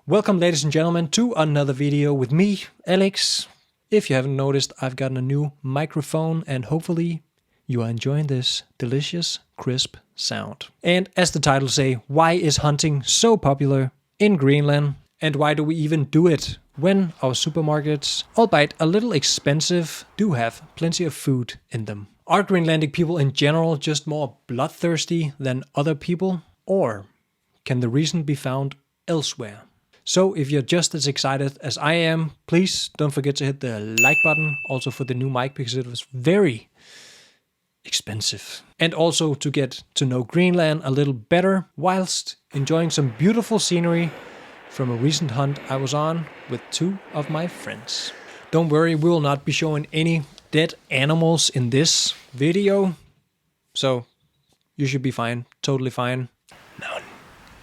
Welcome, ladies and gentlemen, to another video with me, Alex. If you haven't noticed, I've gotten a new microphone and hopefully you are enjoying this delicious, crisp sound. And as the title say, why is hunting so popular in Greenland? And why do we even do it when our supermarkets, albeit a little expensive, do have plenty of food in them? Are Greenlandic people in general just more bloodthirsty than other people? Or can the reason be found elsewhere? So if you're just as excited as I am, please don't forget to hit the like button, also for the new mic because it was very expensive. And also to get to know Greenland a little better whilst enjoying some beautiful scenery from a recent hunt I was on with two of my friends. Don't worry, we will not be showing any dead animals in this video, so you should be fine, totally fine. Now,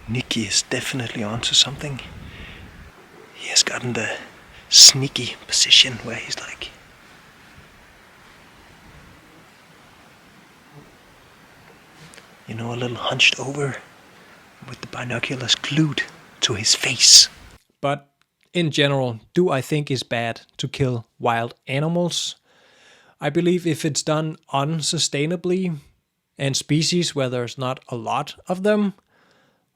Nikki is definitely onto something. He has gotten the sneaky position where he's like, you know, a little hunched over with the binoculars glued to his face. But in general, do I think it's bad to kill wild animals? I believe if it's done unsustainably and species where there's not a lot of them,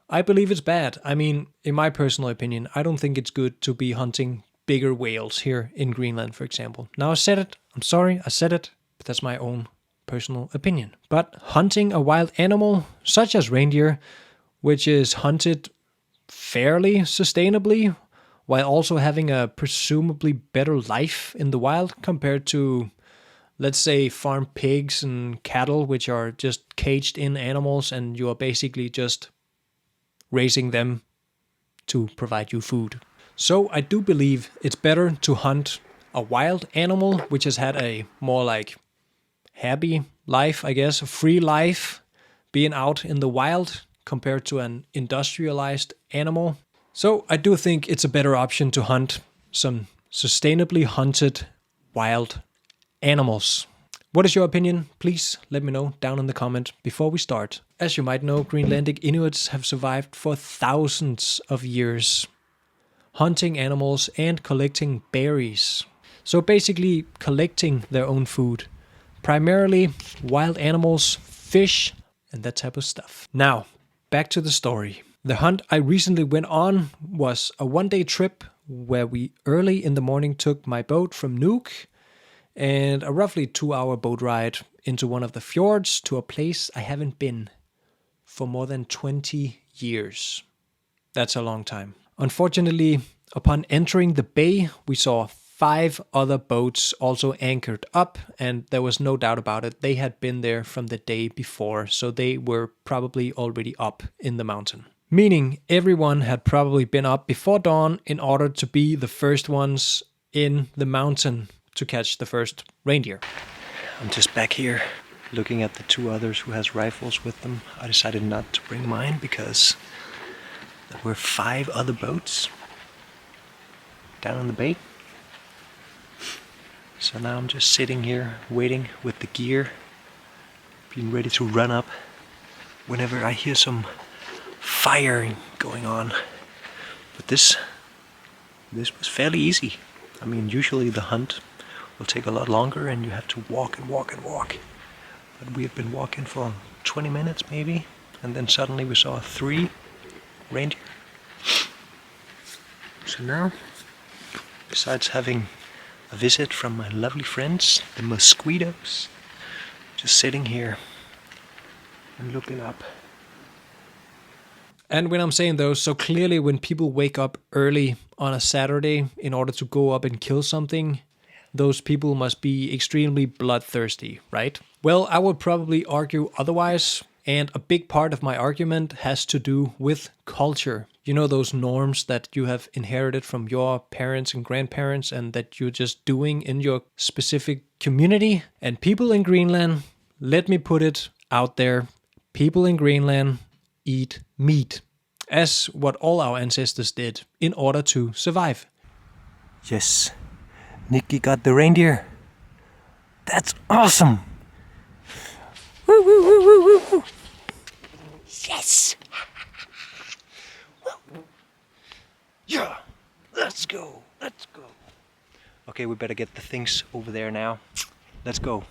I believe it's bad. I mean, in my personal opinion, I don't think it's good to be hunting bigger whales here in Greenland, for example. Now I said it, I'm sorry, I said it, but that's my own personal opinion. But hunting a wild animal, such as reindeer, which is hunted fairly sustainably, while also having a presumably better life in the wild compared to, let's say, farm pigs and cattle, which are just caged in animals and you are basically just raising them to provide you food. So I do believe it's better to hunt a wild animal which has had a more like happy life, I guess, a free life, being out in the wild compared to an industrialized animal. So I do think it's a better option to hunt some sustainably hunted wild animals. What is your opinion? Please let me know down in the comment before we start. As you might know, Greenlandic Inuits have survived for thousands of years, hunting animals and collecting berries. So basically collecting their own food, primarily wild animals, fish, and that type of stuff. Now, back to the story. The hunt I recently went on was a one-day trip where we early in the morning took my boat from Nuuk and a roughly 2-hour boat ride into one of the fjords to a place I haven't been for more than 20 years. That's a long time. Unfortunately, upon entering the bay, we saw 5 other boats also anchored up, and there was no doubt about it. They had been there from the day before, so they were probably already up in the mountain. Meaning everyone had probably been up before dawn in order to be the first ones in the mountain to catch the first reindeer. I'm just back here looking at the 2 others who has rifles with them. I decided not to bring mine because there were 5 other boats down in the bay. So now I'm just sitting here waiting with the gear, being ready to run up whenever I hear some firing going on. But this was fairly easy. I mean, usually the hunt will take a lot longer and you have to walk and walk and walk. But we have been walking for 20 minutes maybe, and then suddenly we saw 3 reindeer. So now, besides having a visit from my lovely friends, the mosquitoes, just sitting here and looking up. And when I'm saying those, so clearly when people wake up early on a Saturday in order to go up and kill something, those people must be extremely bloodthirsty, right? Well, I would probably argue otherwise, and a big part of my argument has to do with culture. You know, those norms that you have inherited from your parents and grandparents and that you're just doing in your specific community. And people in Greenland, let me put it out there, people in Greenland eat meat, as what all our ancestors did in order to survive. Yes. Nikki got the reindeer. That's awesome. Woo, woo, woo, woo, woo, woo. Yes. Yeah, let's go, let's go. Okay, we better get the things over there now. Let's go.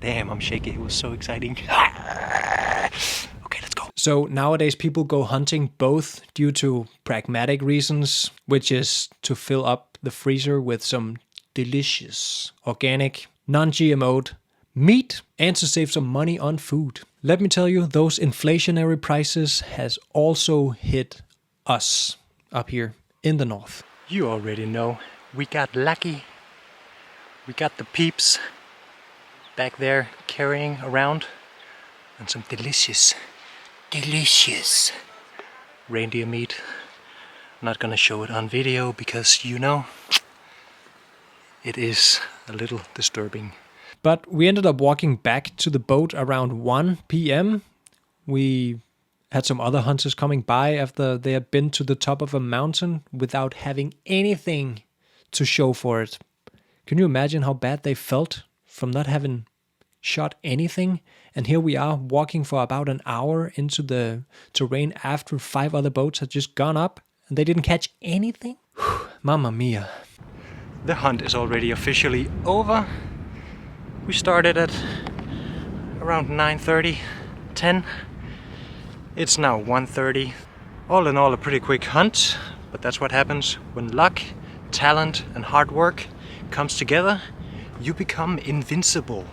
Damn, I'm shaky. It was so exciting. Okay, let's go. So nowadays people go hunting both due to pragmatic reasons, which is to fill up the freezer with some delicious, organic, non-GMO'd meat, and to save some money on food. Let me tell you, those inflationary prices has also hit us up here in the north. You already know, we got lucky. We got the peeps back there carrying around and some delicious reindeer meat. I'm not gonna show it on video because, you know, it is a little disturbing. But we ended up walking back to the boat around 1 p.m. We had some other hunters coming by after they had been to the top of a mountain without having anything to show for it. Can you imagine how bad they felt from not having shot anything? And here we are walking for about an hour into the terrain after 5 other boats had just gone up and they didn't catch anything? Mamma mia. The hunt is already officially over. We started at around 9:30, 10. It's now 1:30. All in all, a pretty quick hunt, but that's what happens when luck, talent, and hard work comes together. You become invincible.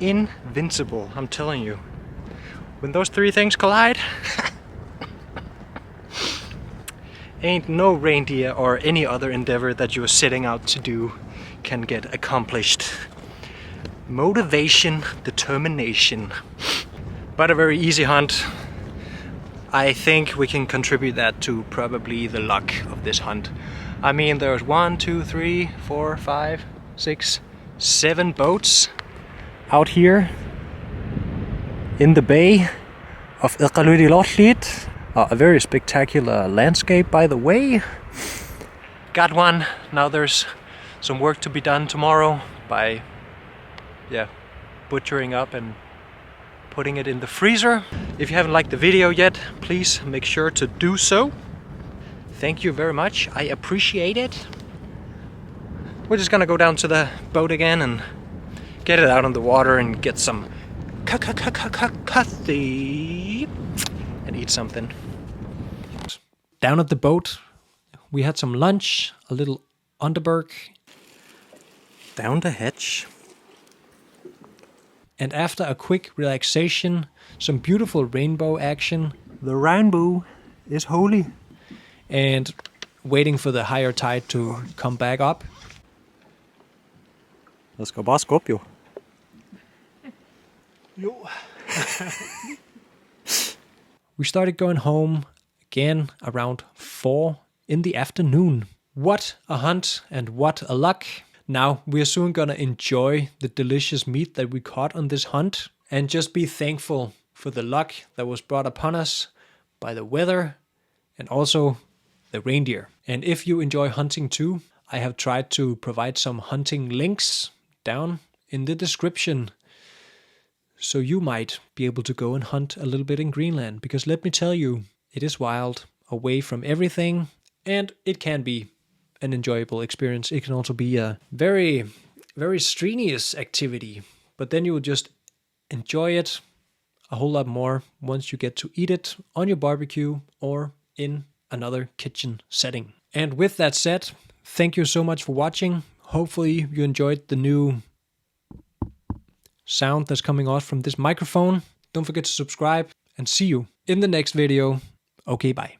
Invincible, I'm telling you. When those 3 things collide, ain't no reindeer or any other endeavor that you're setting out to do can get accomplished. Motivation, determination. But a very easy hunt. I think we can contribute that to probably the luck of this hunt. I mean, there's 1, 2, 3, 4, 5, 6, 7 boats out here in the bay of Iqaluit. A very spectacular landscape, by the way. Got one. Now there's some work to be done tomorrow by butchering up and putting it in the freezer. If you haven't liked the video yet, please make sure to do so. Thank you very much. I appreciate it. We're just gonna go down to the boat again and get it out on the water and get some coffee and eat something. Down at the boat, we had some lunch, a little Underberg. Down the hatch. And after a quick relaxation, some beautiful rainbow action. The rainbow is holy. And waiting for the higher tide to come back up. Det ska bara skoppa jo. Jo. We started going home again around 4 in the afternoon. What a hunt and what a luck. Now we're soon gonna enjoy the delicious meat that we caught on this hunt and just be thankful for the luck that was brought upon us by the weather and also the reindeer. And if you enjoy hunting too, I have tried to provide some hunting links down in the description. So you might be able to go and hunt a little bit in Greenland, because let me tell you, it is wild, away from everything, and it can be an enjoyable experience. It can also be a very, very strenuous activity, but then you will just enjoy it a whole lot more once you get to eat it on your barbecue or in another kitchen setting. And with that said, thank you so much for watching. Hopefully you enjoyed the new sound that's coming out from this microphone. Don't forget to subscribe and see you in the next video. Okay, bye.